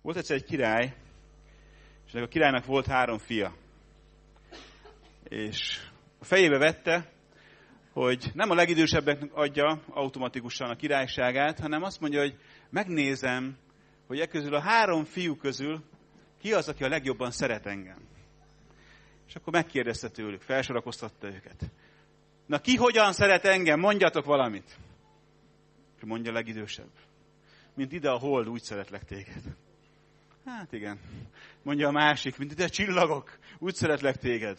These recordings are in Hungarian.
Volt egyszer egy király, és ennek a királynak volt 3 fia. És a fejébe vette, hogy nem a legidősebbeknek adja automatikusan a királyságát, hanem azt mondja, hogy megnézem, hogy e közül a 3 fiú közül ki az, aki a legjobban szeret engem. És akkor megkérdezte tőlük, felsorakoztatta őket. Na ki hogyan szeret engem? Mondjatok valamit. És mondja a legidősebb. Mint ide a hold, úgy szeretlek téged. Hát igen. Mondja a másik, mint ide a csillagok, úgy szeretlek téged.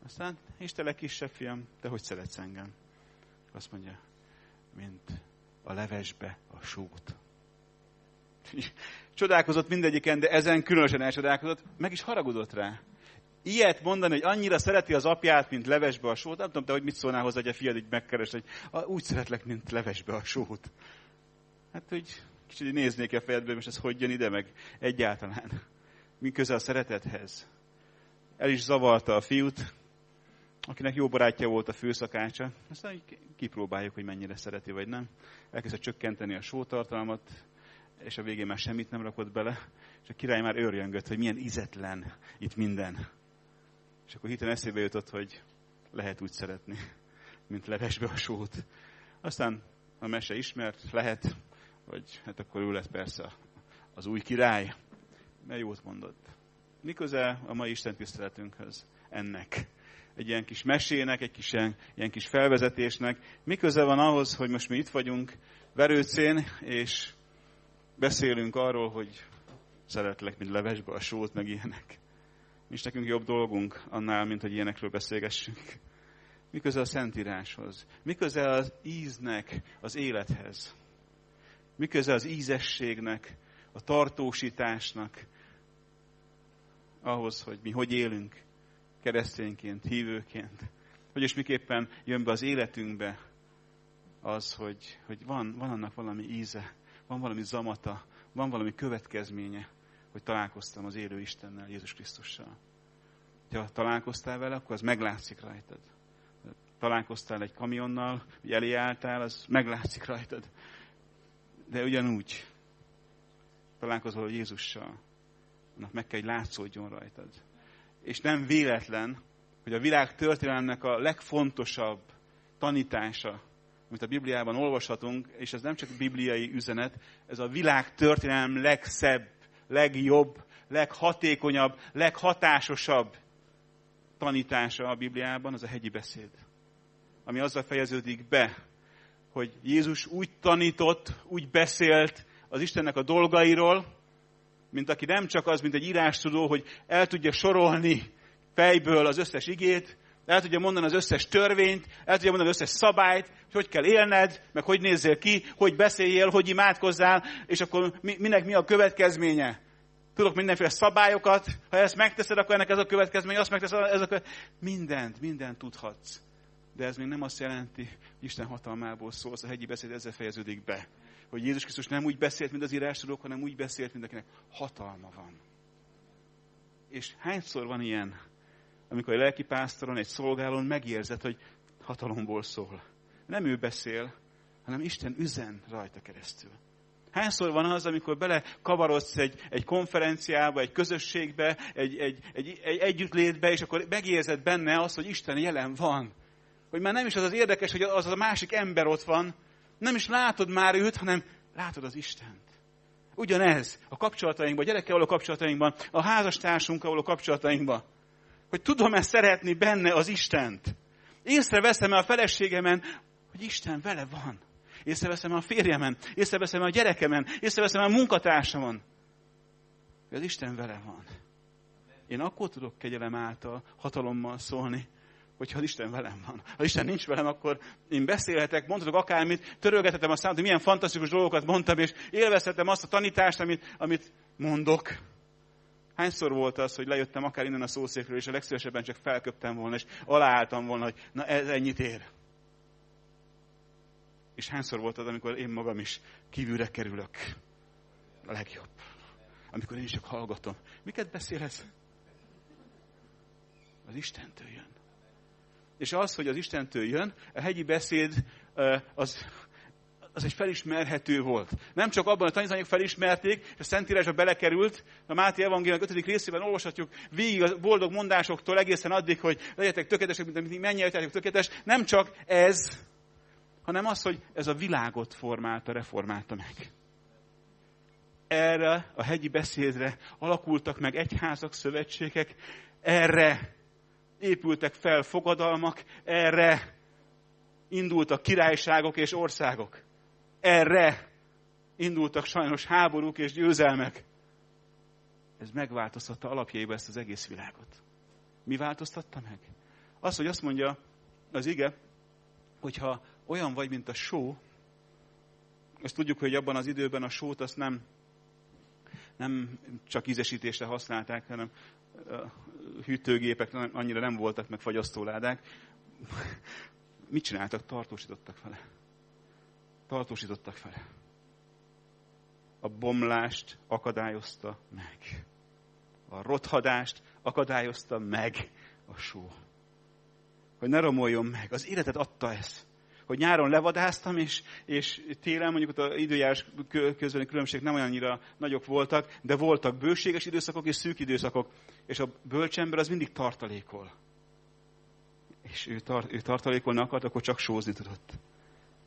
Aztán, és te legkisebb fiam, te hogy szeretsz engem? Azt mondja, mint a levesbe a sót. Csodálkozott mindegyiken, de ezen különösen elcsodálkozott, meg is haragudott rá. Ilyet mondani, hogy annyira szereti az apját, mint levesbe a sót. Nem tudom, te hogy mit szólnál hozzá, hogy a fiad így megkeres, hogy úgy szeretlek, mint levesbe a sót. Hát, hogy kicsit néznék a fejedbe, most ez hogy jön ide, meg egyáltalán. Mi köze a szeretethez? El is zavarta a fiút, akinek jó barátja volt a főszakácsa. Aztán kipróbáljuk, hogy mennyire szereti, vagy nem. Elkezdte csökkenteni a sótartalmat, és a végén már semmit nem rakott bele. És a király már őrjöngött, hogy milyen ízetlen itt minden. És akkor hirtelen eszébe jutott, hogy lehet úgy szeretni, mint levesbe a sót. Aztán a mese ismert, lehet, hogy hát akkor ő lett persze az új király, mert jót mondott. Mi köze a mai Isten tiszteletünkhöz ennek? Egy ilyen kis mesének, egy kis ilyen kis felvezetésnek. Mi köze van ahhoz, hogy most mi itt vagyunk Verőcén, és beszélünk arról, hogy szeretlek, mint levesbe a sót, meg ilyenek. Nincs nekünk jobb dolgunk annál, mint hogy ilyenekről beszélgessünk. Mi köze a Szentíráshoz? Mi köze az íznek az élethez? Mi köze az ízességnek, a tartósításnak ahhoz, hogy mi hogy élünk keresztényként, hívőként? Hogy és miképpen jön be az életünkbe az, hogy van annak valami íze, van valami zamata, van valami következménye, hogy találkoztam az élő Istennel, Jézus Krisztussal. Ha találkoztál vele, akkor az meglátszik rajtad. Találkoztál egy kamionnal, hogy elé álltál, az meglátszik rajtad. De ugyanúgy találkozol Jézussal, annak meg kell, hogy látszódjon rajtad. És nem véletlen, hogy a világ történelemnek a legfontosabb tanítása, amit a Bibliában olvashatunk, és ez nem csak bibliai üzenet, ez a világ történelem legszebb, legjobb, leghatékonyabb, leghatásosabb tanítása a Bibliában, az a hegyi beszéd. Ami azzal fejeződik be, hogy Jézus úgy tanított, úgy beszélt az Istennek a dolgairól, mint aki nem csak az, mint egy írástudó, hogy el tudja sorolni fejből az összes igét, el tudja mondani az összes törvényt, el tudja mondani az összes szabályt, hogy kell élned, meg hogy nézzél ki, hogy beszéljél, hogy imádkozzál, és akkor minek mi a következménye. Tudok mindenféle szabályokat, ha ezt megteszed, akkor ennek ez a következménye, azt megteszed, ez a mindent tudhatsz. De ez még nem azt jelenti, hogy Isten hatalmából szólsz, a hegyi beszéd ezzel fejeződik be. Hogy Jézus Krisztus nem úgy beszélt, mint az írástudók, hanem úgy beszélt, mint akinek hatalma van. És hányszor van ilyen, amikor egy lelkipásztoron, egy szolgálón megérzed, hogy hatalomból szól. Nem ő beszél, hanem Isten üzen rajta keresztül. Hányszor van az, amikor belekavarodsz egy konferenciába, egy közösségbe, egy együttlétbe, és akkor megérzed benne azt, hogy Isten jelen van. Hogy már nem is az érdekes, hogy az a másik ember ott van, nem is látod már őt, hanem látod az Istent. Ugyanez a kapcsolatainkban, a gyerekkel való kapcsolatainkban, a házastársunkkal való kapcsolatainkban. Hogy tudom-e szeretni benne az Istent. Észreveszem-e a feleségemen, hogy Isten vele van. Észreveszem-e a férjemen, észreveszem-e a gyerekemen, észreveszem-e a munkatársamon, hogy az Isten vele van. Én akkor tudok kegyelem által, hatalommal szólni, hogyha az Isten velem van. Ha Isten nincs velem, akkor én beszélhetek, mondhatok akármit, törölgethetem a számot, hogy milyen fantasztikus dolgokat mondtam, és élvezhetem azt a tanítást, amit mondok. Hányszor volt az, hogy lejöttem akár innen a szószékről, és a legszívesebben csak felköptem volna, és aláálltam volna, hogy na ez ennyit ér. És hányszor volt az, amikor én magam is kívülre kerülök. A legjobb. Amikor én is csak hallgatom. Miket beszélsz? Az Istentől jön. És az, hogy az Istentől jön, a hegyi beszéd, az az egy felismerhető volt. Nem csak abban a tanítványok felismerték, és a Szentírásba belekerült, a Máté evangélium 5. részében olvashatjuk végig a boldog mondásoktól egészen addig, hogy legyetek tökéletesek, mint mennyei tökéletes. Nem csak ez, hanem az, hogy ez a világot formálta, reformálta meg. Erre a hegyi beszédre alakultak meg egyházak, szövetségek, erre épültek fel fogadalmak, erre indultak királyságok és országok. Erre indultak sajnos háborúk és győzelmek. Ez megváltoztatta alapjaiba ezt az egész világot. Mi változtatta meg? Az, hogy azt mondja az ige, hogyha olyan vagy, mint a só, azt tudjuk, hogy abban az időben a sót azt nem csak ízesítésre használták, hanem hűtőgépek annyira nem voltak, meg fagyasztóládák. Mit csináltak? Tartósítottak vele. Tartósítottak vele. A bomlást akadályozta meg. A rothadást akadályozta meg a só. Hogy ne romoljon meg. Az életet adta ez. Hogy nyáron levadáztam, és télen mondjuk ott az időjárás közötti különbség nem olyannyira nagyok voltak, de voltak bőséges időszakok és szűk időszakok. És a bölcsember az mindig tartalékol. És ő tartalékolni akart, akkor csak sózni tudott.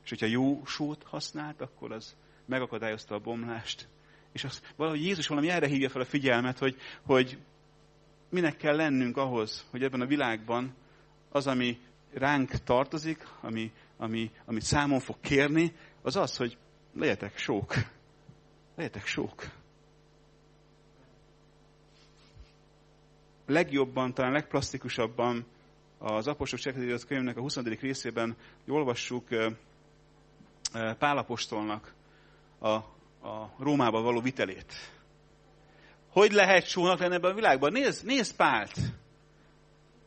És hogyha jó sót használt, akkor az megakadályozta a bomlást. És valahogy Jézus valami erre hívja fel a figyelmet, hogy minek kell lennünk ahhoz, hogy ebben a világban az, ami ránk tartozik, amit számon fog kérni, az az, hogy legyetek sók. Legyetek sók. Legjobban, talán legplastikusabban az apostolok cselekedeti könyvének a 20. részében olvassuk Pál apostolnak a Rómába való vitelét. Hogy lehet sónak lenni ebben a világban? Nézd Pált!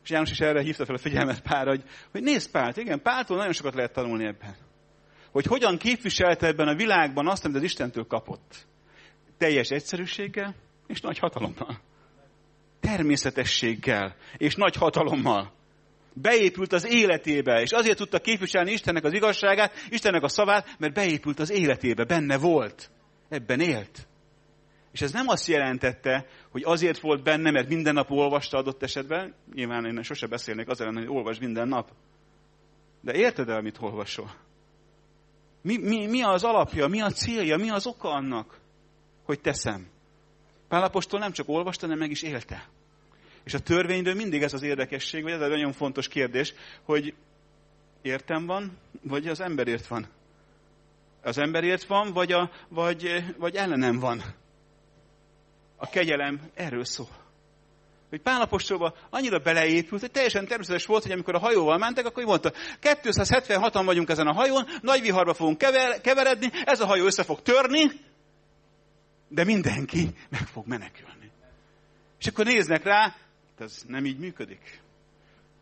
És János is erre hívta fel a figyelmet Pálra, hogy nézd Pált, igen, Páltól nagyon sokat lehet tanulni ebben. Hogy hogyan képviselte ebben a világban azt, amit az Istentől kapott. Teljes egyszerűséggel és nagy hatalommal. Természetességgel és nagy hatalommal. Beépült az életébe, és azért tudta képviselni Istennek az igazságát, Istennek a szavát, mert beépült az életébe, benne volt, ebben élt. És ez nem azt jelentette, hogy azért volt benne, mert minden nap olvasta adott esetben, nyilván én sose beszélnék az ellen, hogy olvasd minden nap. De érted el, mit olvasol? Mi az alapja, mi a célja, mi az oka annak, hogy teszem? Pál apostol nem csak olvasta, hanem meg is élte. És a törvényről mindig ez az érdekesség, vagy ez egy nagyon fontos kérdés, hogy értem van, vagy az emberért van. Az emberért van, vagy ellenem van. A kegyelem erről szól. Hogy Pál apostolba annyira beleépült, hogy teljesen természetes volt, hogy amikor a hajóval mentek, akkor mondta, 276-an vagyunk ezen a hajón, nagy viharba fogunk keveredni, ez a hajó össze fog törni, de mindenki meg fog menekülni. És akkor néznek rá, ez nem így működik.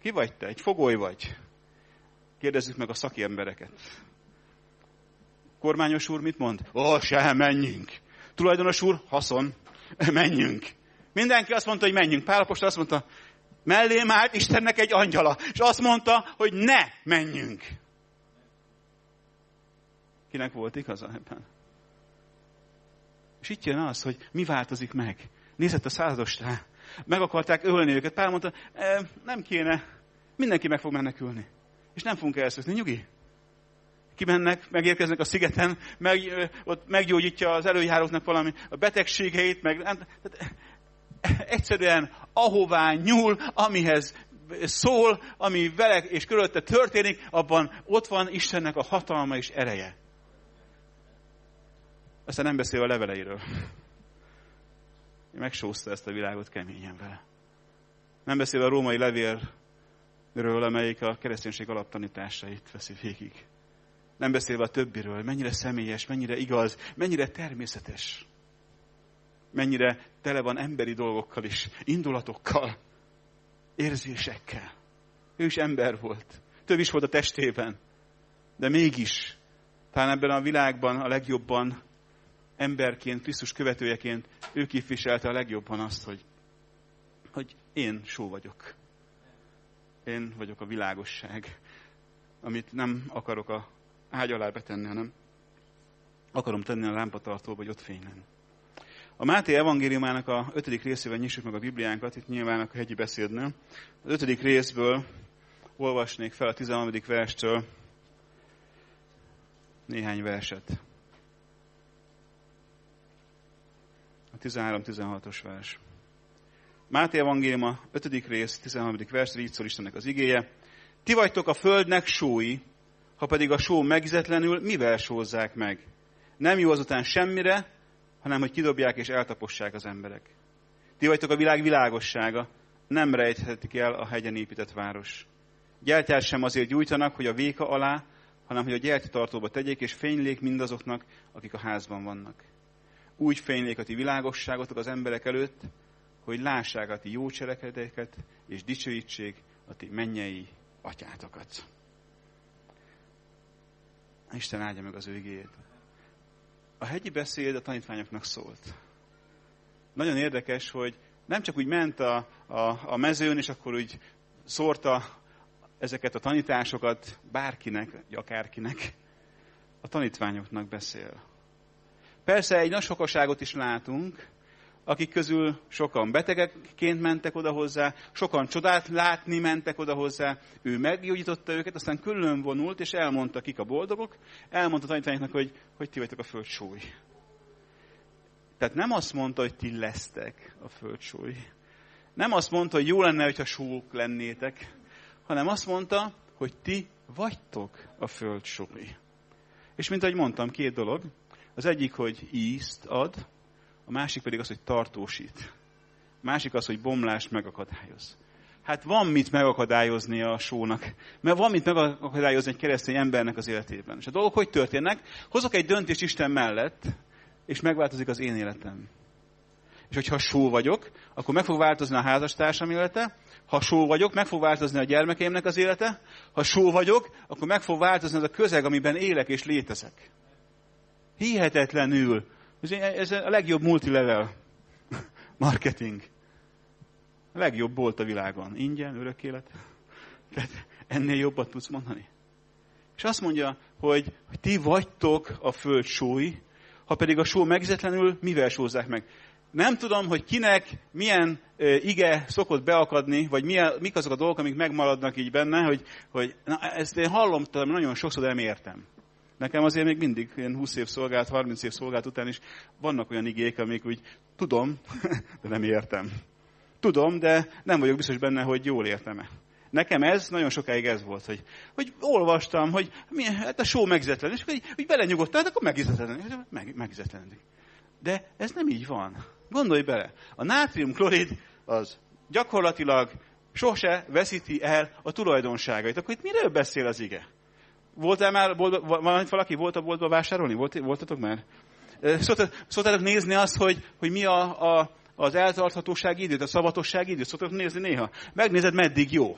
Ki vagy te? Egy fogoly vagy? Kérdezzük meg a szakembereket. Kormányos úr mit mond? Se, menjünk. Tulajdonos úr, haszon, menjünk. Mindenki azt mondta, hogy menjünk. Pál apostol azt mondta, mellém állt Istennek egy angyala, és azt mondta, hogy ne menjünk. Kinek volt igaza ebben? És itt jön az, hogy mi változik meg. Nézett a századosra, meg akarták ölni őket. Pál mondta, nem kéne, mindenki meg fog menekülni. És nem fogunk elszözni, nyugi. Kimennek, megérkeznek a szigeten, ott meggyógyítja az előjáróknak valami a betegségeit, egyszerűen ahová nyúl, amihez szól, ami vele és körülötte történik, abban ott van Istennek a hatalma és ereje. Aztán nem beszél a leveleiről. Megsózta ezt a világot keményen vele. Nem beszél a római levélről, amelyik a kereszténység alaptanításait veszi végig. Nem beszélve a többiről, mennyire személyes, mennyire igaz, mennyire természetes. Mennyire tele van emberi dolgokkal is, indulatokkal, érzésekkel. Ő is ember volt. Több is volt a testében. De mégis, talán ebben a világban a legjobban emberként, Krisztus követőjeként ő képviselte a legjobban azt, hogy én só vagyok. Én vagyok a világosság, amit nem akarok a ágy alá betenni, hanem akarom tenni a lámpatartóba, hogy ott fénylen. A Máté evangéliumának a 5. részében nyissuk meg a Bibliánkat, itt nyilván a hegyi beszédnél. Az 5. részből olvasnék fel a 13. verstől néhány verset. A 13-16-os vers. Máté evangélium a 5. rész, 13. vers, így szól Istennek az igéje. Ti vagytok a földnek sói, ha pedig a só megízetlenül, mivel sózzák meg? Nem jó azután semmire, hanem hogy kidobják és eltapossák az emberek. Ti vagytok a világ világossága, nem rejthetik el a hegyen épített város. Gyertyát sem azért gyújtanak, hogy a véka alá, hanem hogy a gyertyatartóba tegyék, és fénylék mindazoknak, akik a házban vannak. Úgy fénylék a ti világosságotok az emberek előtt, hogy lássák a ti jó cselekedeteket, és dicsőítsék a ti mennyei atyátokat. Isten áldja meg az ő igéjét. A hegyi beszéd a tanítványoknak szólt. Nagyon érdekes, hogy nem csak úgy ment a mezőn, és akkor úgy szórta ezeket a tanításokat bárkinek, vagy akárkinek. A tanítványoknak beszél. Persze egy nagy sokaságot is látunk, akik közül sokan betegekként mentek oda hozzá, sokan csodát látni mentek oda hozzá, ő meggyógyította őket, aztán külön vonult, és elmondta, kik a boldogok, elmondta a tanítványoknak, hogy ti vagytok a föld sói. Tehát nem azt mondta, hogy ti lesztek a föld sói. Nem azt mondta, hogy jó lenne, hogyha sók lennétek, hanem azt mondta, hogy ti vagytok a föld sói. És mint ahogy mondtam, 2 dolog. Az egyik, hogy ízt ad, a másik pedig az, hogy tartósít. A másik az, hogy bomlást megakadályoz. Hát van mit megakadályozni a sónak. Mert van mit megakadályozni egy keresztény embernek az életében. És a dolgok hogy történnek? Hozok egy döntést Isten mellett, és megváltozik az én életem. És hogyha só vagyok, akkor meg fog változni a házastársam élete. Ha só vagyok, meg fog változni a gyermekeimnek az élete. Ha só vagyok, akkor meg fog változni az a közeg, amiben élek és létezek. Hihetetlenül. Ez a legjobb multilevel marketing. A legjobb bolt a világon. Ingyen, örök élet. Tehát ennél jobbat tudsz mondani. És azt mondja, hogy ti vagytok a föld sói, ha pedig a só megízetlenül, mivel sózzák meg. Nem tudom, hogy kinek milyen ige szokott beakadni, vagy mik azok a dolgok, amik megmaradnak így benne, hogy na, ezt én hallom, nagyon sokszor, de nem értem. Nekem azért még mindig, ilyen 20 év szolgált, 30 év szolgált után is vannak olyan igék, amik úgy tudom, de nem értem. Tudom, de nem vagyok biztos benne, hogy jól értem-e. Nekem ez, nagyon sokáig ez volt, hogy olvastam, hogy hát a só megízetlen, és hogy belenyugodtál, akkor megízetlenedik. De ez nem így van. Gondolj bele, a nátriumklorid az gyakorlatilag sose veszíti el a tulajdonságait. Akkor itt miről beszél az ige? Voltál már, valaki volt a boltba vásárolni? Voltatok már? Szoktátok nézni azt, hogy mi az eltarthatósági időt, a szavatossági időt? Szoktátok nézni néha? Megnézed, meddig jó.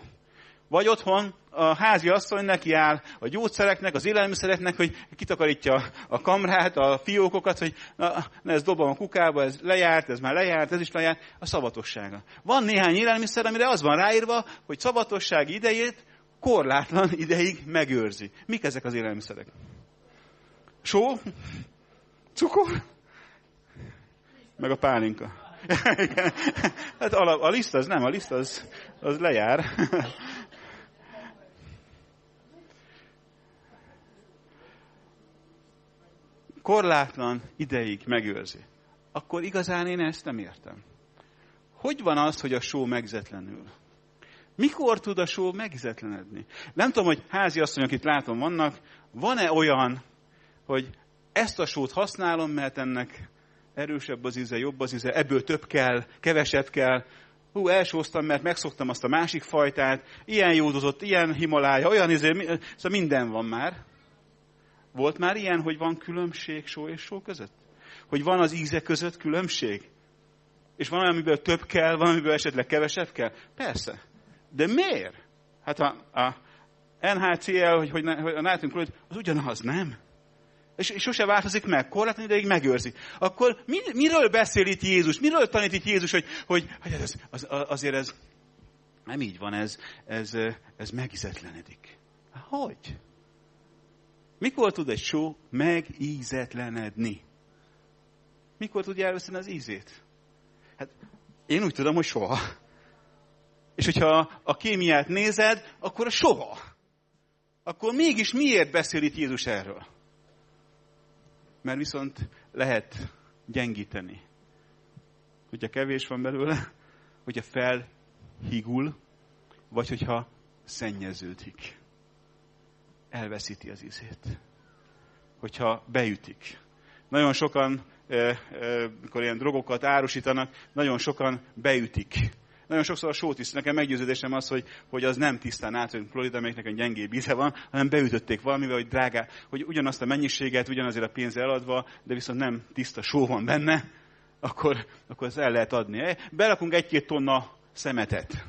Vagy otthon a házi asszony neki áll a gyógyszereknek, az élelmiszereknek, hogy kitakarítja a kamrát, a fiókokat, hogy na ezt dobom a kukába, ez lejárt, ez már lejárt, ez is lejárt, a szavatossága. Van néhány élelmiszer, amire az van ráírva, hogy szavatossági idejét korlátlan ideig megőrzi. Mik ezek az élelmiszerek? Só? Cukor? Meg a pálinka. Hát a liszt az nem, a liszt az lejár. Korlátlan ideig megőrzi. Akkor igazán én ezt nem értem. Hogy van az, hogy a só megízetlenül? Mikor tud a só megízetlenedni? Nem tudom, hogy háziasszonyok itt látom vannak, van-e olyan, hogy ezt a sót használom, mert ennek erősebb az íze, jobb az íze, ebből több kell, kevesebb kell. Elsóztam, mert megszoktam azt a másik fajtát, ilyen jódozott, ilyen Himalája, olyan szóval minden van már. Volt már ilyen, hogy van különbség só és só között? Hogy van az íze között különbség? És van olyan, amiből több kell, van, amiből esetleg kevesebb kell? Persze. De miért? Hát a NHCl, hogy a nátriumklorid, az ugyanaz, nem? És sose változik meg, korlátlan ideig megőrzi. Akkor miről beszél itt Jézus? Miről tanít itt Jézus, hogy azért ez nem így van, ez megízetlenedik. Hogy? Mikor tud egy só megízetlenedni? Mikor tudja elveszteni az ízét? Hát én úgy tudom, hogy soha. És hogyha a kémiát nézed, akkor soha. Akkor mégis miért beszél itt Jézus erről? Mert viszont lehet gyengíteni. Hogyha kevés van belőle, hogyha felhigul, vagy hogyha szennyeződik. Elveszíti az ízét. Hogyha beütik. Nagyon sokan, mikor ilyen drogokat árusítanak, nagyon sokan beütik. Nagyon sokszor a sót is. Nekem meggyőződésem az, hogy az nem tisztán átjön klorid, amelyik nekem gyengébb íze van, hanem beütötték valamivel, hogy drágá, hogy ugyanazt a mennyiséget, ugyanazért a pénzzel eladva, de viszont nem tiszta só van benne, akkor ezt el lehet adni. Berakunk 1-2 tonna szemetet.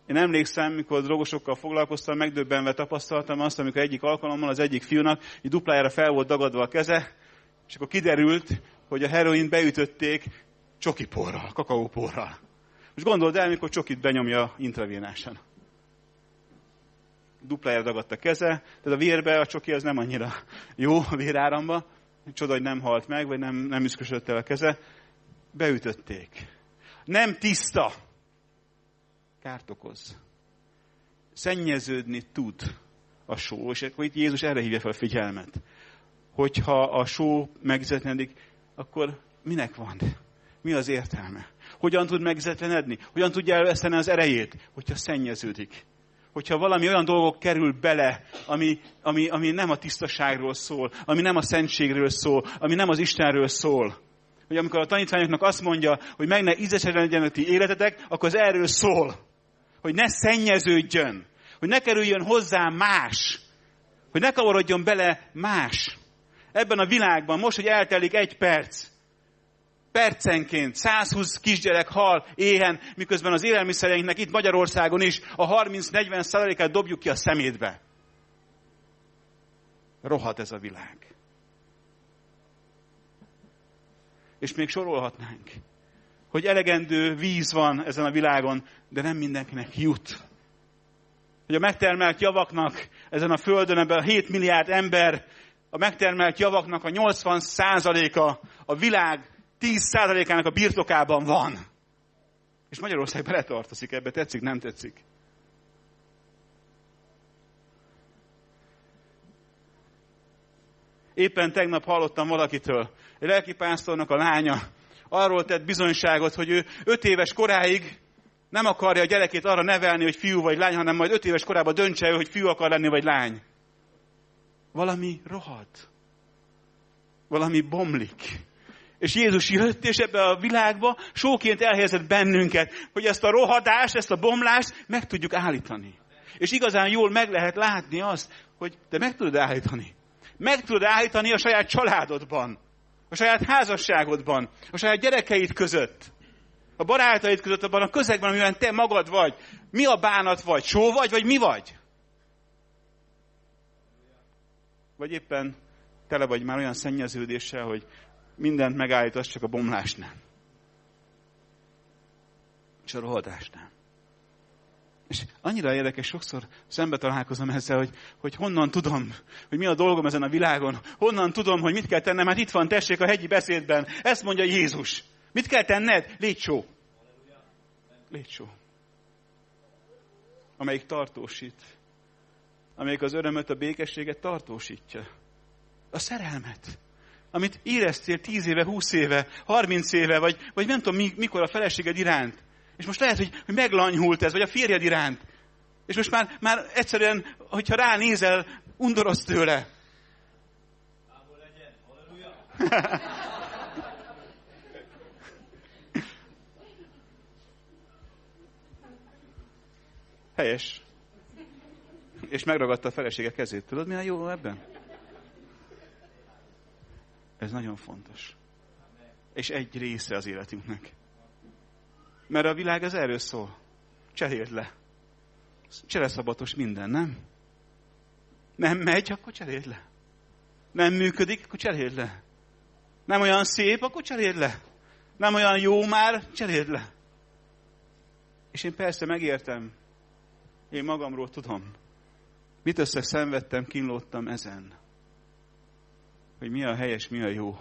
Én emlékszem, mikor drogosokkal foglalkoztam, megdöbbenve tapasztaltam azt, amikor egyik alkalommal az egyik fiúnak így duplájára fel volt dagadva a keze, és akkor kiderült, hogy a heroint beütötték csokiporral, kakaóporral. Most gondold el, mikor csokit benyomja intravénásan. Duplájára dagadt a keze, tehát a vérbe a csoki az nem annyira jó a véráramba. Csoda, hogy nem halt meg, vagy nem üszkösödött el a keze. Beütötték. Nem tiszta. Kárt okoz. Szennyeződni tud a só, és akkor itt Jézus erre hívja fel a figyelmet. Hogyha a só megízetlenedik, akkor minek van? Mi az értelme? Hogyan tud megízetlenedni? Hogyan tudja elveszteni az erejét? Hogyha szennyeződik. Hogyha valami olyan dolgok kerül bele, ami nem a tisztaságról szól, ami nem a szentségről szól, ami nem az Istenről szól. Hogy amikor a tanítványoknak azt mondja, hogy meg ne ízetlenedjen a ti életetek, akkor az erről szól. Hogy ne szennyeződjön. Hogy ne kerüljön hozzá más. Hogy ne kavarodjon bele más. Ebben a világban most, hogy eltelik 1 perc, percenként 120 kisgyerek hal éhen, miközben az élelmiszereinknek itt Magyarországon is a 30-40%-át dobjuk ki a szemétbe. Rohad ez a világ. És még sorolhatnánk, hogy elegendő víz van ezen a világon, de nem mindenkinek jut. Hogy a megtermelt javaknak ezen a földön, ebben a 7 milliárd ember, a megtermelt javaknak a 80%-a a világ 10%-ának a birtokában van. És Magyarország beletartozik ebbe, tetszik, nem tetszik. Éppen tegnap hallottam valakitől, egy lelkipásztornak a lánya arról tett bizonyságot, hogy ő 5 éves koráig nem akarja a gyerekét arra nevelni, hogy fiú vagy lány, hanem majd 5 éves korában döntse ő, hogy fiú akar lenni, vagy lány. Valami rohad. Valami bomlik. És Jézus jött, és ebbe a világba sóként elhelyezett bennünket, hogy ezt a rohadást, ezt a bomlást meg tudjuk állítani. És igazán jól meg lehet látni azt, hogy te meg tudod állítani. Meg tudod állítani a saját családodban, a saját házasságodban, a saját gyerekeid között, a barátaid között, abban a közegben, amiben te magad vagy. Mi a bánat vagy? Só vagy mi vagy? Vagy éppen tele vagy már olyan szennyeződéssel, hogy mindent megállítasz, csak a bomlást nem. És a rohadást nem. És annyira érdekes, sokszor szembe találkozom ezzel, hogy honnan tudom, hogy mi a dolgom ezen a világon. Honnan tudom, hogy mit kell tennem. Hát itt van, tessék, a hegyi beszédben. Ezt mondja Jézus. Mit kell tenned? Légy só. Légy só. Amelyik tartósít. Amelyik az örömöt, a békességet tartósítja. A szerelmet. Amit éreztél 10 éve, 20 éve, 30 éve, vagy nem tudom mikor a feleséged iránt. És most lehet, hogy meglanyhult ez, vagy a férjed iránt. És most már egyszerűen, hogyha ránézel, undorodsz tőle. Távol legyen, halleluja! Helyes. És megragadta a felesége kezét. Tudod, mi a jó ebben? Ez nagyon fontos. És egy része az életünknek. Mert a világ az erről szól. Cseréld le. Csereszabatos minden, nem? Nem megy, akkor cseréld le. Nem működik, akkor cseréld le. Nem olyan szép, akkor cseréld le. Nem olyan jó már, cseréld le. És én persze megértem. Én magamról tudom. Mit szenvedtem, kínlódtam ezen. Hogy mi a helyes, mi a jó.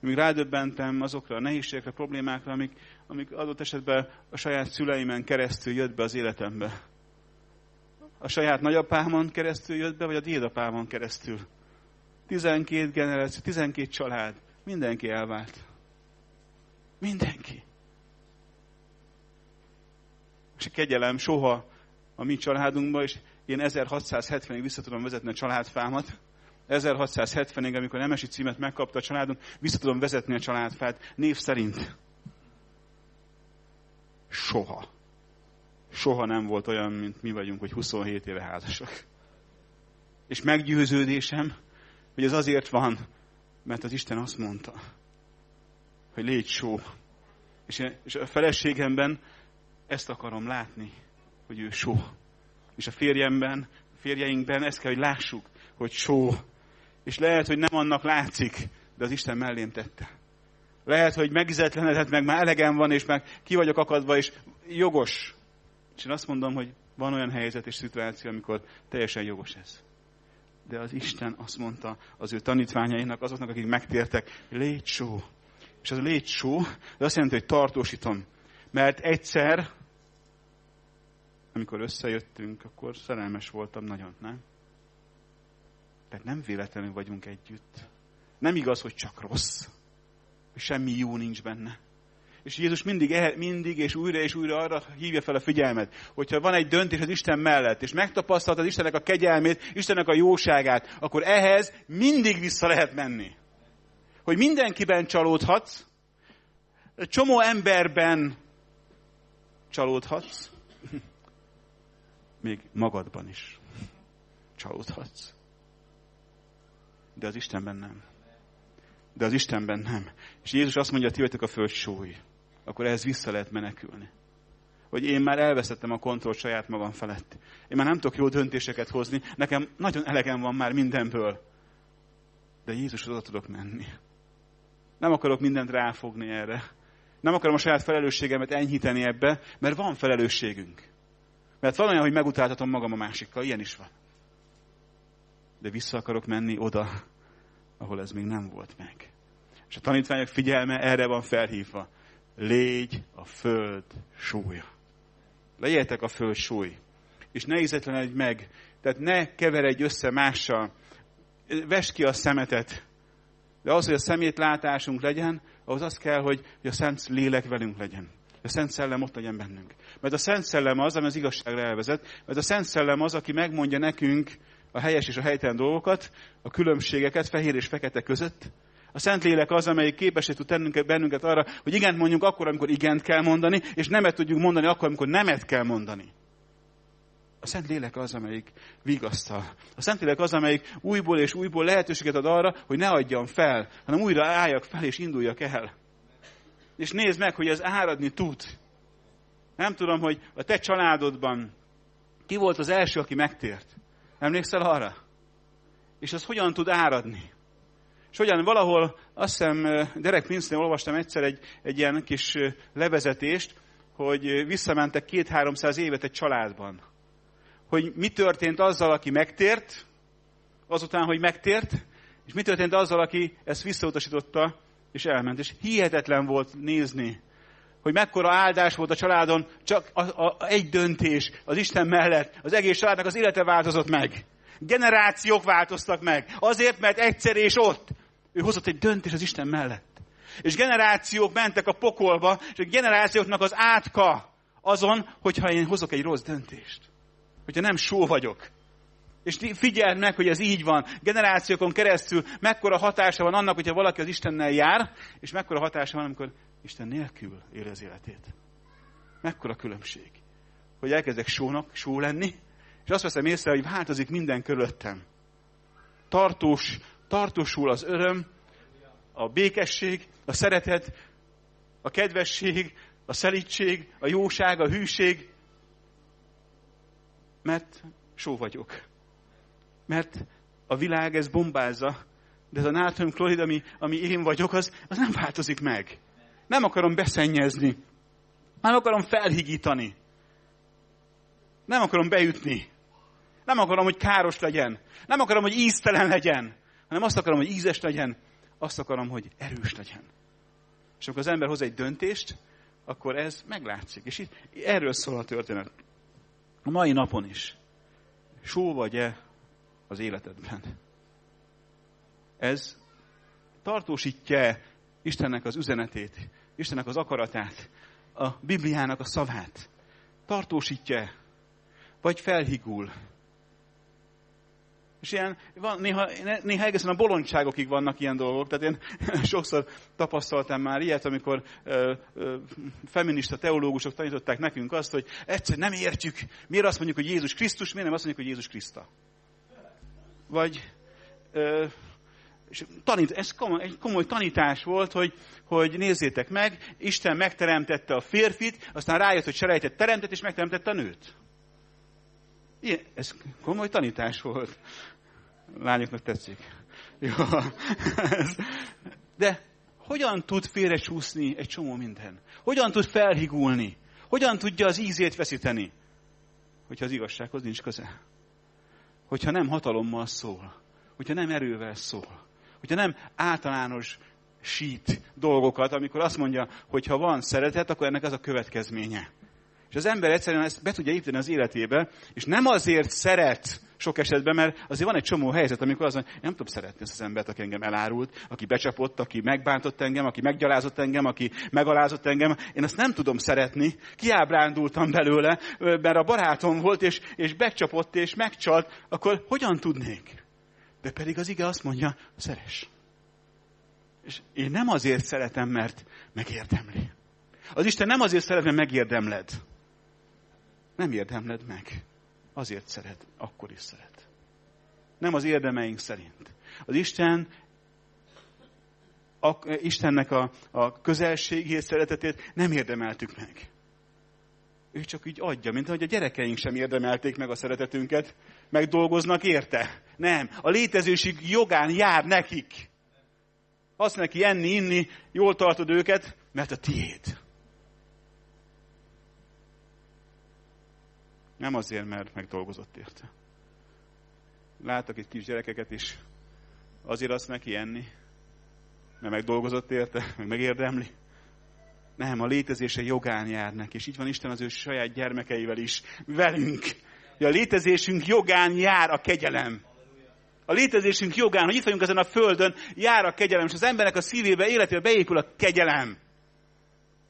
Amíg rádöbbentem azokra a nehézségekre, problémákra, amik adott esetben a saját szüleimen keresztül jött be az életembe. A saját nagyapámon keresztül jött be, vagy a dédapámon keresztül. 12 generáció, 12 család. Mindenki elvált. Mindenki. És a kegyelem soha a mi családunkban, és én 1670-ig vissza tudom vezetni a családfámat. 1670-ig, amikor nemesi címet megkapta a családunk, vissza tudom vezetni a családfát név szerint. Soha. Soha nem volt olyan, mint mi vagyunk, hogy 27 éve házasok. És meggyőződésem, hogy ez azért van, mert az Isten azt mondta, hogy légy só. És a feleségemben ezt akarom látni, hogy ő só. És a férjeinkben ezt kell, hogy lássuk, hogy só. És lehet, hogy nem annak látszik, de az Isten mellém tette. Lehet, hogy megizzetlenedett, meg már elegem van, és meg ki vagyok akadva, és jogos. És én azt mondom, hogy van olyan helyzet és szituáció, amikor teljesen jogos ez. De az Isten azt mondta az ő tanítványainak, azoknak, akik megtértek, légy só. És az légy só, de azt jelenti, hogy tartósítom. Mert egyszer, amikor összejöttünk, akkor szerelmes voltam nagyon, nem? Tehát nem véletlenül vagyunk együtt. Nem igaz, hogy csak rossz. És semmi jó nincs benne. És Jézus mindig és újra arra hívja fel a figyelmet, hogyha van egy döntés az Isten mellett, és megtapasztaltad Istennek a kegyelmét, Istennek a jóságát, akkor ehhez mindig vissza lehet menni. Hogy mindenkiben csalódhatsz, egy csomó emberben csalódhatsz, még magadban is csalódhatsz. De az Istenben nem. De az Istenben nem. És Jézus azt mondja, ti vagytok a föld sói. Akkor ehhez vissza lehet menekülni. Hogy én már elvesztettem a kontrollt saját magam felett. Én már nem tudok jó döntéseket hozni. Nekem nagyon elegem van már mindenből. De Jézushoz oda tudok menni. Nem akarok mindent ráfogni erre. Nem akarom a saját felelősségemet enyhíteni ebbe, mert van felelősségünk. Mert van olyan, hogy megutáltatom magam a másikkal. Ilyen is van. De vissza akarok menni oda, ahol ez még nem volt meg. És a tanítványok figyelme erre van felhívva. Légy a föld sója. Legyetek a föld sói. És ne ízetlenedj meg. Tehát ne keveredj össze mással. Vesd ki a szemetet. De az, hogy a szemétlátásunk legyen, ahhoz az kell, hogy a Szent Lélek velünk legyen. A Szent Szellem ott legyen bennünk. Mert a Szent Szellem az, ami az igazságra elvezet. Mert a Szent Szellem az, aki megmondja nekünk a helyes és a helytelen dolgokat, a különbségeket fehér és fekete között. A Szentlélek az, amelyik képes tud tennünk bennünket arra, hogy igent mondjunk akkor, amikor igent kell mondani, és nemet tudjunk mondani akkor, amikor nemet kell mondani. A Szentlélek az, amelyik vigasztal. A Szentlélek az, amelyik újból és újból lehetőséget ad arra, hogy ne adjam fel, hanem újra álljak fel és induljak el. És nézd meg, hogy ez áradni tud. Nem tudom, hogy a te családodban ki volt az első, aki megtért. Emlékszel arra? És az hogyan tud áradni? És hogyan valahol, azt hiszem, Derek Prince-nél olvastam egyszer egy ilyen kis levezetést, hogy visszamentek 200-300 évet egy családban. Hogy mi történt azzal, aki megtért, azután, hogy megtért, és mi történt azzal, aki ezt visszautasította, és elment. És hihetetlen volt nézni, hogy mekkora áldás volt a családon, csak egy döntés az Isten mellett, az egész családnak az élete változott meg. Generációk változtak meg. Azért, mert egyszer és ott ő hozott egy döntés az Isten mellett. És generációk mentek a pokolba, és a generációknak az átka azon, hogyha én hozok egy rossz döntést. Hogyha nem só vagyok. És figyeld meg, hogy ez így van. Generációkon keresztül mekkora hatása van annak, hogyha valaki az Istennel jár, és mekkora hatása van, amikor Isten nélkül él az életét. Mekkora különbség. Hogy elkezdek só lenni, és azt veszem észre, hogy változik minden körülöttem. Tartósul az öröm, a békesség, a szeretet, a kedvesség, a szelídség, a jóság, a hűség. Mert só vagyok. Mert a világ ez bombázza, de ez a nátriumklorid, ami én vagyok, az nem változik meg. Nem akarom beszennyezni. Nem akarom felhigítani. Nem akarom beütni. Nem akarom, hogy káros legyen. Nem akarom, hogy íztelen legyen. Hanem azt akarom, hogy ízes legyen. Azt akarom, hogy erős legyen. És amikor az ember hoz egy döntést, akkor ez meglátszik. És itt erről szól a történet. A mai napon is. Só vagy-e az életedben? Ez tartósítja Istennek az üzenetét, Istennek az akaratát, a Bibliának a szavát? Tartósítja, vagy felhigul? És ilyen, van, néha egészen a bolondságokig vannak ilyen dolgok. Tehát én sokszor tapasztaltam már ilyet, amikor feminista teológusok tanították nekünk azt, hogy egyszer nem értjük, miért azt mondjuk, hogy Jézus Krisztus, miért nem azt mondjuk, hogy Jézus Kriszta. Vagy és ez egy komoly tanítás volt, hogy nézzétek meg, Isten megteremtette a férfit, aztán rájött, hogy selejtet teremtett, és megteremtette a nőt. Ilyen, ez komoly tanítás volt. Lányoknak tetszik. Jó. De hogyan tud félrecsúszni egy csomó minden? Hogyan tud felhigulni? Hogyan tudja az ízét veszíteni? Hogyha az igazsághoz nincs köze. Hogyha nem hatalommal szól. Hogyha nem erővel szól. Hogyha nem általános sít dolgokat, amikor azt mondja, hogy ha van szeretet, akkor ennek az a következménye. És az ember egyszerűen ezt be tudja építeni az életébe, és nem azért szeret sok esetben, mert azért van egy csomó helyzet, amikor az mondja, én nem tudom szeretni ezt az embert, aki engem elárult, aki becsapott, aki megbántott engem, aki meggyalázott engem, aki megalázott engem. Én azt nem tudom szeretni, kiábrándultam belőle, mert a barátom volt, és becsapott, és megcsalt, akkor hogyan tudnék? De pedig az ige azt mondja, szeress. És én nem azért szeretem, mert megérdemli. Az Isten nem azért szeret, mert megérdemled. Nem érdemled meg. Azért szeret, akkor is szeret. Nem az érdemeink szerint. Az Istennek a közelségét, szeretetét nem érdemeltük meg. Ő csak így adja, mint ahogy a gyerekeink sem érdemelték meg a szeretetünket, meg dolgoznak érte. Nem, a létezőség jogán jár nekik. Azt neki enni, inni, jól tartod őket, mert a tiéd. Nem azért, mert megdolgozott érte. Láttak itt kis gyerekeket is. Azért azt neki enni, mert megdolgozott érte, meg megérdemli. Nem, a létezése jogán jár neki. És így van Isten az ő saját gyermekeivel is. Velünk. A létezésünk jogán jár a kegyelem. A létezésünk jogán, hogy itt vagyunk ezen a földön, jár a kegyelem. És az embernek a szívébe, életébe beépül a kegyelem.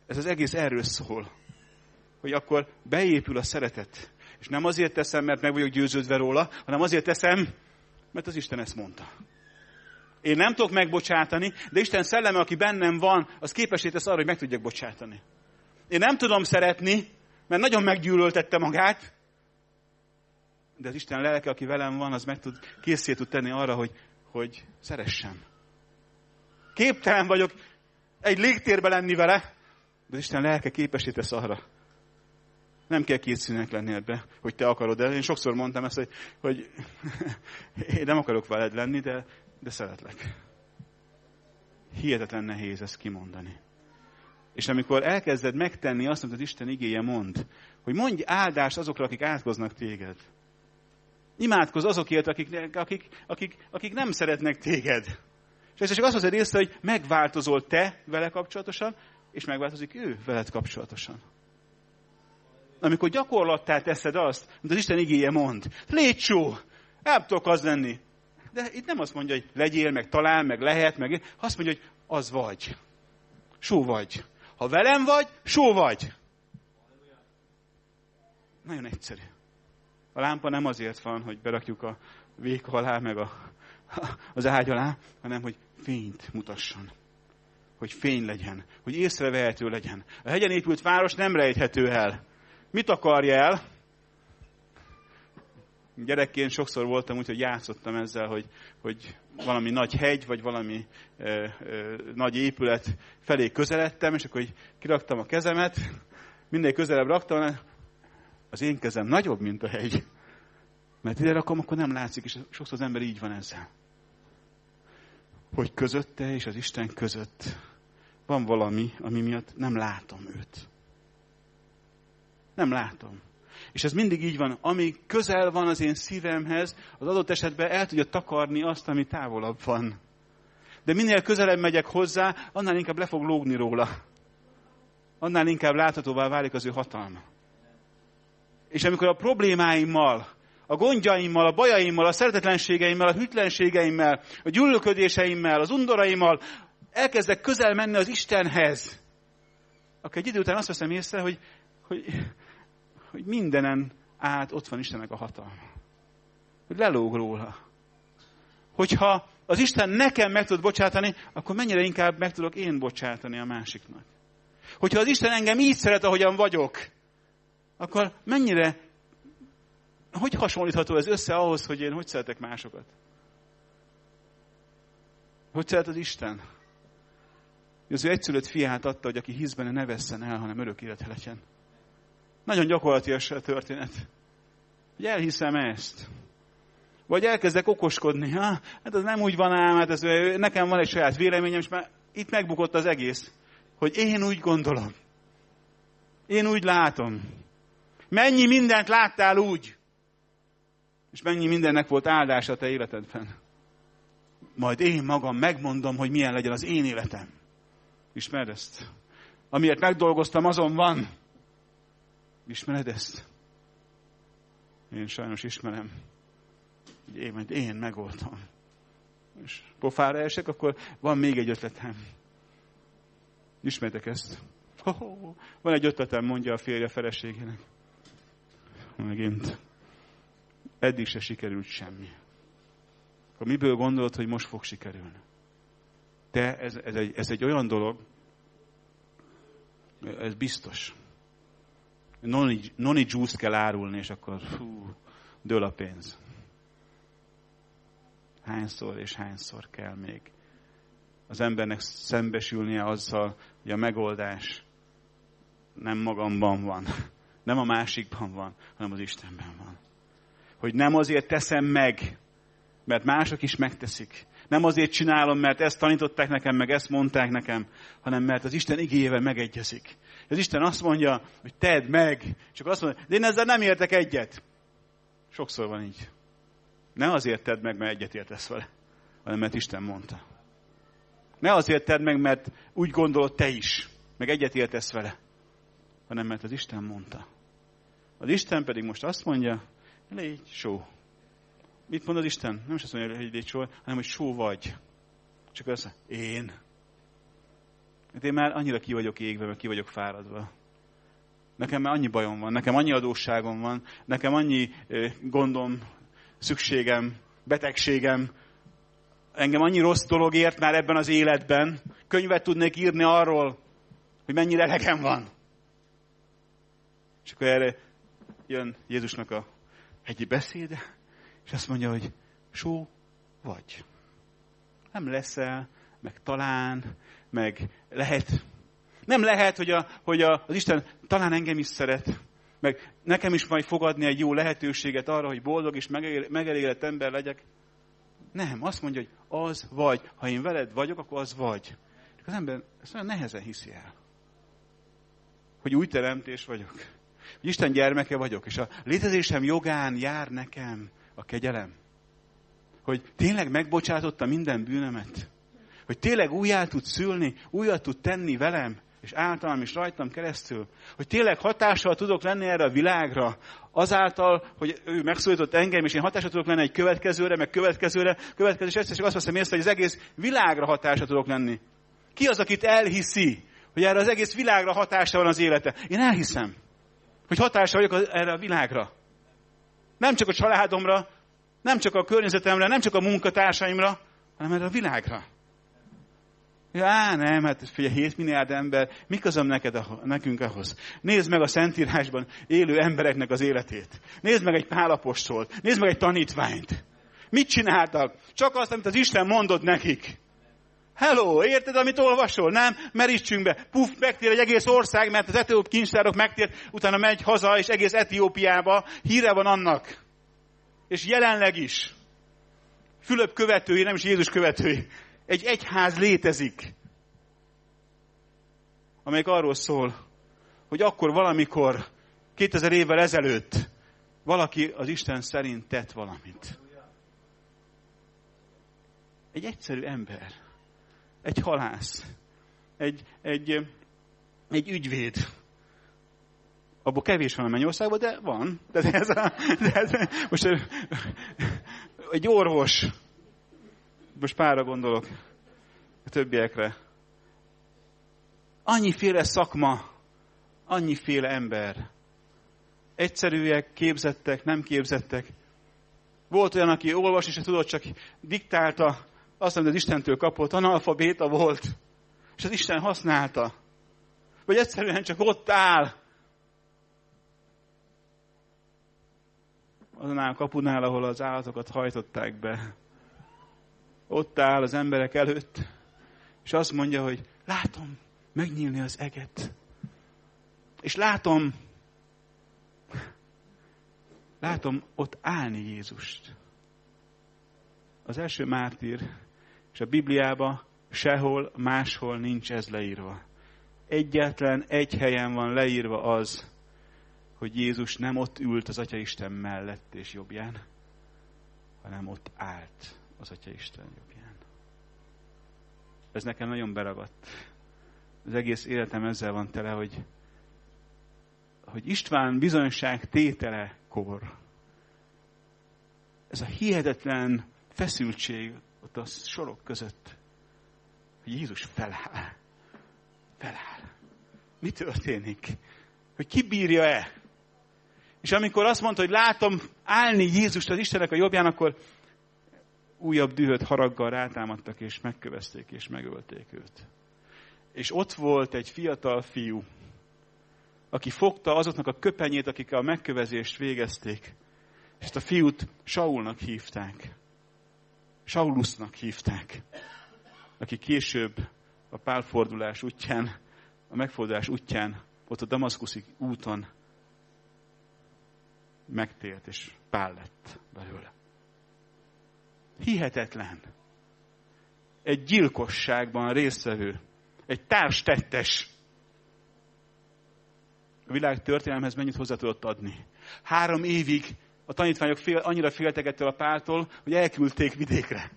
Ez az egész erről szól. Hogy akkor beépül a szeretet. És nem azért teszem, mert meg vagyok győződve róla, hanem azért teszem, mert az Isten ezt mondta. Én nem tudok megbocsátani, de Isten szelleme, aki bennem van, az képessé tesz arra, hogy meg tudjak bocsátani. Én nem tudom szeretni, mert nagyon meggyűlöltette magát, de az Isten lelke, aki velem van, az készé tud tenni arra, hogy szeressem. Képtelen vagyok egy légtérbe lenni vele, de az Isten lelke képessé tesz arra. Nem kell kétszínűnek lenni ebbe, hogy te akarod el. Én sokszor mondtam ezt, hogy én nem akarok veled lenni, de szeretlek. Hihetetlen nehéz ezt kimondani. És amikor elkezded megtenni azt, amit az Isten igéje mond, hogy mondj áldást azokra, akik átkoznak téged. Imádkozz azokért, akik nem szeretnek téged. És ez csak azt veszed észre, hogy megváltozol te vele kapcsolatosan, és megváltozik ő veled kapcsolatosan. Amikor gyakorlattá teszed azt, amit az Isten igéje mond. Légy só, el tudok az lenni. De itt nem azt mondja, hogy legyél, meg talán, meg lehet, meg azt mondja, hogy az vagy. Só vagy. Ha velem vagy, só vagy. Nagyon egyszerű. A lámpa nem azért van, hogy berakjuk a vék alá, meg az ágy alá, hanem hogy fényt mutasson. Hogy fény legyen. Hogy észrevehető legyen. A hegyen épült város nem rejthető el. Mit akarja el? Gyerekként sokszor voltam úgy, hogy játszottam ezzel, hogy valami nagy hegy, vagy valami nagy épület felé közeledtem, és akkor kiraktam a kezemet, minél közelebb raktam, az én kezem nagyobb, mint a hegy. Mert ide rakom, akkor nem látszik, és sokszor az ember így van ezzel. Hogy közötte és az Isten között van valami, ami miatt nem látom őt. Nem látom. És ez mindig így van. Ami közel van az én szívemhez, az adott esetben el tudja takarni azt, ami távolabb van. De minél közelebb megyek hozzá, annál inkább le fog lógni róla. Annál inkább láthatóvá válik az ő hatalma. És amikor a problémáimmal, a gondjaimmal, a bajaimmal, a szeretetlenségeimmel, a hűtlenségeimmel, a gyűlölködéseimmel, az undoraimmal elkezdek közel menni az Istenhez, akkor egy idő után azt veszem észre, hogy mindenen át ott van Istennek a hatalma. Hogy lelóg róla. Hogyha az Isten nekem meg tud bocsátani, akkor mennyire inkább meg tudok én bocsátani a másiknak. Hogyha az Isten engem így szeret, ahogyan vagyok, akkor mennyire, hogy hasonlítható ez össze ahhoz, hogy én hogy szeretek másokat? Hogy szeret az Isten? Az ő egyszülött fiát adta, hogy aki hisz benne, ne vesszen el, hanem örök élete legyen. Nagyon gyakorlatias a történet. Hogy elhiszem ezt. Vagy elkezdek okoskodni. Hát ez nem úgy van ám, hát ez, nekem van egy saját véleményem, és már itt megbukott az egész. Hogy én úgy gondolom. Én úgy látom. Mennyi mindent láttál úgy? És mennyi mindennek volt áldása a te életedben? Majd én magam megmondom, hogy milyen legyen az én életem. Ismered ezt? Amiért megdolgoztam, azon van. Ismered ezt? Én sajnos ismerem. Én megoldtam. És pofára esek, akkor van még egy ötletem. Ismertek ezt? Van egy ötletem, mondja a férje feleségének. Megint. Eddig se sikerült semmi. Akkor miből gondolod, hogy most fog sikerülni? De ez egy olyan dolog, ez biztos. Noni juice-t kell árulni, és akkor dől a pénz. Hányszor és hányszor kell még az embernek szembesülnie azzal, hogy a megoldás nem magamban van, nem a másikban van, hanem az Istenben van. Hogy nem azért teszem meg, mert mások is megteszik. Nem azért csinálom, mert ezt tanították nekem, meg ezt mondták nekem, hanem mert az Isten igéjével megegyezik. Az Isten azt mondja, hogy tedd meg, csak azt mondja, de én ezzel nem értek egyet. Sokszor van így. Ne azért tedd meg, mert egyet értesz vele, hanem mert Isten mondta. Ne azért tedd meg, mert úgy gondolod te is, meg egyet értesz vele, hanem mert az Isten mondta. Az Isten pedig most azt mondja, légy só. Mit mond az Isten? Nem is azt mondja, hogy légy só, hanem hogy só vagy. Csak azt mondja, én. Én már annyira ki vagyok égve, meg ki vagyok fáradva. Nekem már annyi bajom van, nekem annyi adósságom van, nekem annyi gondom, szükségem, betegségem, engem annyi rossz dolog ért már ebben az életben, könyvet tudnék írni arról, hogy mennyire elegem van. És akkor erre jön Jézusnak a hegyi beszéde, és azt mondja, hogy só vagy. Nem leszel, meg talán, meg lehet. Nem lehet, hogy az Isten talán engem is szeret, meg nekem is majd fogadni egy jó lehetőséget arra, hogy boldog és megelégedett ember legyek. Nem, azt mondja, hogy az vagy. Ha én veled vagyok, akkor az vagy. Az ember ezt nagyon nehezen hiszi el. Hogy új teremtés vagyok. Hogy Isten gyermeke vagyok, és a létezésem jogán jár nekem a kegyelem. Hogy tényleg megbocsátotta minden bűnömet. Hogy tényleg újjá tud szülni, újjá tud tenni velem, és általam és rajtam keresztül. Hogy tényleg hatással tudok lenni erre a világra, azáltal, hogy ő megszólított engem, és én hatással tudok lenni egy következőre, meg következőre, és egyszer csak azt veszem észre, hogy az egész világra hatással tudok lenni. Ki az, akit elhiszi, hogy erre az egész világra hatása van az élete? Én elhiszem, hogy hatással vagyok erre a világra. Nem csak a családomra, nem csak a környezetemre, nem csak a munkatársaimra, hanem erre a világra. Ja, nem, hát figyelj, 7 milliárd ember, mi közöm nekünk ahhoz? Nézd meg a Szentírásban élő embereknek az életét. Nézd meg egy Pál apostolt, nézd meg egy tanítványt. Mit csináltak? Csak azt, amit az Isten mondott nekik. Hello, érted, amit olvasol? Nem? Merítsünk be. Puff, megtér egy egész ország, mert az etióp kincstárok megtért, utána megy haza, és egész Etiópiába híre van annak. És jelenleg is. Fülöp követői, nem is Jézus követői. Egy egyház létezik, amelyik arról szól, hogy akkor valamikor, 2000 évvel ezelőtt Valaki az Isten szerint tett valamit. Egy egyszerű ember. Egy halász. Egy ügyvéd. Abból kevés van a Mennyországban, de van. Most egy orvos. Most párra gondolok. A többiekre. Annyiféle szakma. Annyiféle ember. Egyszerűek, képzettek, nem képzettek. Volt olyan, aki olvas, és tudott, csak diktálta. Azt mondja, hogy Istentől kapott, analfabéta volt. És az Isten használta. Vagy egyszerűen csak ott áll. Azonnál a kapunál, ahol az állatokat hajtották be. Ott áll az emberek előtt. És azt mondja, hogy látom megnyílni az eget. És látom ott állni Jézust. Az első mártír, és a Bibliában sehol máshol nincs ez leírva. Egyetlen egy helyen van leírva az, hogy Jézus nem ott ült az Atyaisten mellett és jobbján, hanem ott állt az Atyaisten jobbján. Ez nekem nagyon beragadt. Az egész életem ezzel van tele, hogy István bizonyság tételekor ez a hihetetlen feszültség ott a sorok között, hogy Jézus feláll. Mi történik? Hogy ki bírja-e? És amikor azt mondta, hogy látom állni Jézust az Istennek a jobbján, akkor újabb dühöt haraggal rátámadtak, és megkövezték, és megölték őt. És ott volt egy fiatal fiú, aki fogta azoknak a köpenyét, akik a megkövezést végezték. És ezt a fiút Saulnak hívták. Saulusnak hívták. Aki később a pálfordulás útján, a megfordulás útján, ott a damaszkuszi úton megtért, és Pál lett belőle. Hihetetlen. Egy gyilkosságban résztvevő. Egy társtettes. A világ történelmhez mennyit hozzá tudott adni. 3 évig a tanítványok annyira féltek ettől a Páltól, hogy elküldték vidékre.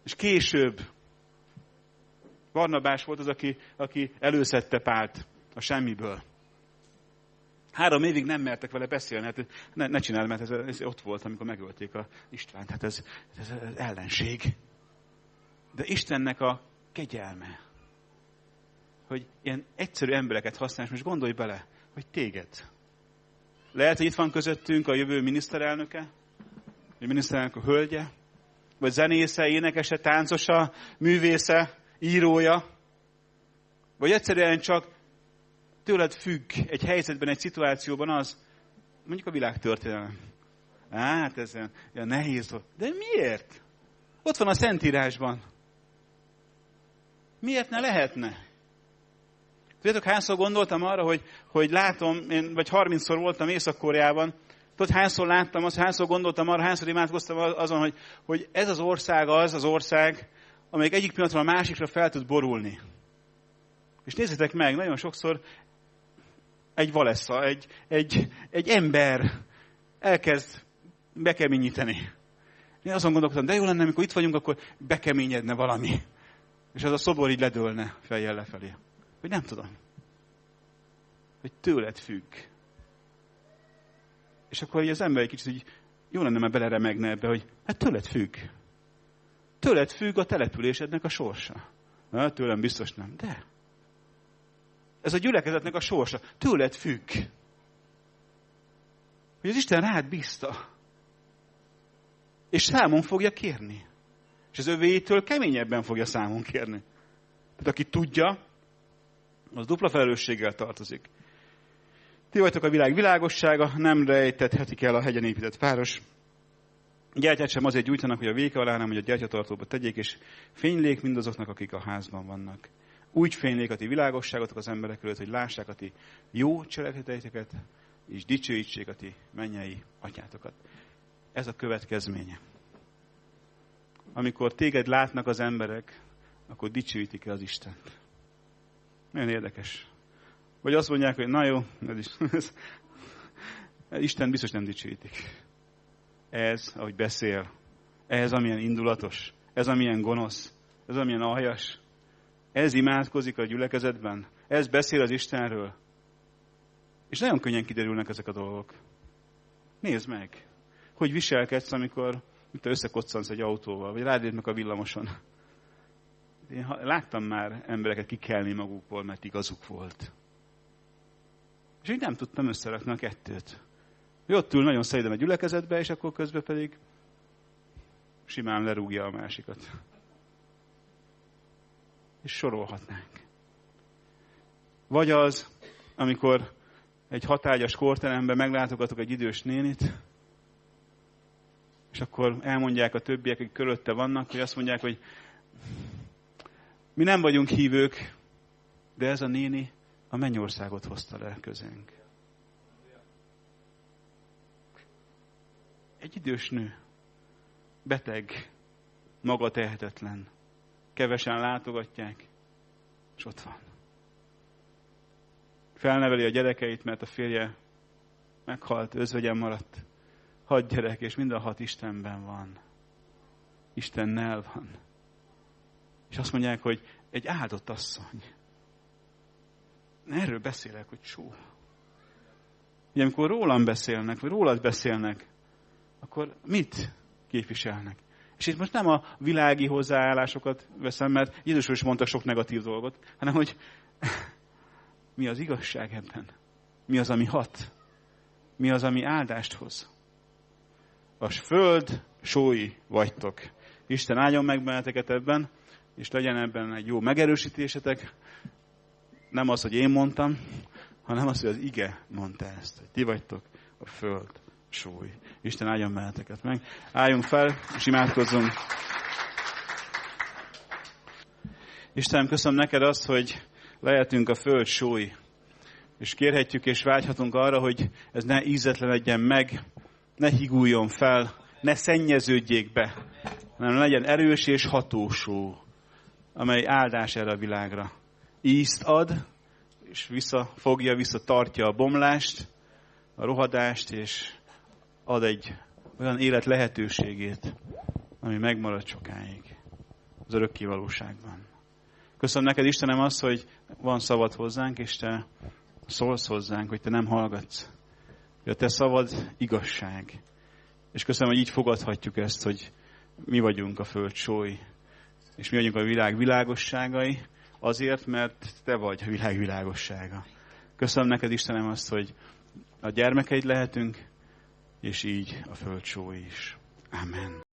És később Barnabás volt az, aki előszedte Pált a semmiből. 3 évig nem mertek vele beszélni. Hát ne csináld, mert ez ott volt, amikor megölték a Istvánt. Hát ez ellenség. De Istennek a kegyelme, hogy ilyen egyszerű embereket használ, és most gondolj bele, hogy téged. Lehet, hogy itt van közöttünk a jövő miniszterelnöke, vagy miniszterelnök a hölgye, vagy zenésze, énekese, táncosa, művésze, írója, vagy egyszerűen csak tőled függ egy helyzetben, egy szituációban az, mondjuk a világtörténelem. Hát ez olyan nehéz volt. De miért? Ott van a Szentírásban. Miért ne lehetne? Tudjátok, hányszor gondoltam arra, hogy látom, én vagy 30-szor voltam Észak-Koreában, tudod, hányszor láttam azt, hányszor gondoltam arra, hányszor imádkoztam azon, hogy ez az ország az ország, amelyik egyik pillanatról a másikra fel tud borulni. És nézzétek meg, nagyon sokszor egy valesza, egy ember elkezd bekeményíteni. Én azon gondolkodtam, de jó lenne, amikor itt vagyunk, akkor bekeményedne valami. És az a szobor így ledőlne fejjel lefelé. Hogy nem tudom. Hogy tőled függ. És akkor az ember egy kicsit így jó lenne már beleremegne ebbe, hogy hát tőled függ. Tőled függ a településednek a sorsa. Na, tőlem biztos nem, de. Ez a gyülekezetnek a sorsa. Tőled függ. Hogy az Isten rád bízta. És számon fogja kérni. És az övéitől keményebben fogja számon kérni. Tehát aki tudja, az dupla felelősséggel tartozik. Ti vagytok a világ világossága, nem rejtethetik el a hegyen épített város. Gyertyát sem azért gyújtanak, hogy a véke alá, hanem hogy a gyertyatartóba tegyék, és fénylék mindazoknak, akik a házban vannak. Úgy fénylék a ti világosságotok az emberek előtt, hogy lássák a ti jó cselekedeteiteket, és dicsőítsék a ti mennyei atyátokat. Ez a következménye. Amikor téged látnak az emberek, akkor dicsőítik-e az Istent. Nagyon érdekes. Vagy azt mondják, hogy na jó, Isten biztos nem dicsőítik. Ez, ahogy beszél, ez, amilyen indulatos, ez, amilyen gonosz, ez, amilyen aljas, ez imádkozik a gyülekezetben, ez beszél az Istenről. És nagyon könnyen kiderülnek ezek a dolgok. Nézd meg, hogy viselkedsz, amikor te összekoccansz egy autóval, vagy rád lépnek a villamoson. Én láttam már embereket kikelni magukból, mert igazuk volt. És így nem tudtam összerakni a kettőt. Ő ott ül nagyon szerintem a gyülekezetbe, és akkor közben pedig simán lerúgja a másikat. És sorolhatnánk. Vagy az, amikor egy hatágyas korteremben meglátogatok egy idős nénit, és akkor elmondják a többiek, akik körülötte vannak, hogy azt mondják, hogy mi nem vagyunk hívők, de ez a néni a mennyországot hozta le közénk. Egy idős nő, beteg, maga tehetetlen, kevesen látogatják, és ott van. Felneveli a gyerekeit, mert a férje meghalt, özvegyen maradt. 6 gyerek, és mind a 6 Istenben van. Istennel van. És azt mondják, hogy egy áldott asszony. Erről beszélek, hogy csó. Ugye, amikor rólam beszélnek, vagy rólad beszélnek, akkor mit képviselnek? És itt most nem a világi hozzáállásokat veszem, mert Jézus is mondta sok negatív dolgot, hanem hogy mi az igazság ebben? Mi az, ami hat? Mi az, ami áldást hoz? A föld sói vagytok. Isten áldjon meg benneteket ebben, és legyen ebben egy jó megerősítésetek. Nem az, hogy én mondtam, hanem az, hogy az ige mondta ezt, hogy ti vagytok a föld sói. Isten áldjon benneteket meg. Álljunk fel, és imádkozzunk. Istenem, köszönöm neked azt, hogy lehetünk a föld sói, és kérhetjük és vágyhatunk arra, hogy ez ne ízetlenedjen meg, ne higuljon fel, ne szennyeződjék be, hanem legyen erős és hatósó, amely áldás erre a világra. Ízt ad, és visszatartja a bomlást, a rohadást, és ad egy olyan élet lehetőségét, ami megmarad sokáig az örökké valóságban. Köszönöm neked, Istenem, azt, hogy van szavad hozzánk, és te szólsz hozzánk, hogy te nem hallgatsz. Hogy a te szavad igazság. És köszönöm, hogy így fogadhatjuk ezt, hogy mi vagyunk a föld sói, és mi vagyunk a világ világosságai, azért, mert te vagy a világ világossága. Köszönöm neked, Istenem, azt, hogy a gyermekeid lehetünk, és így a föld sói is. Amen.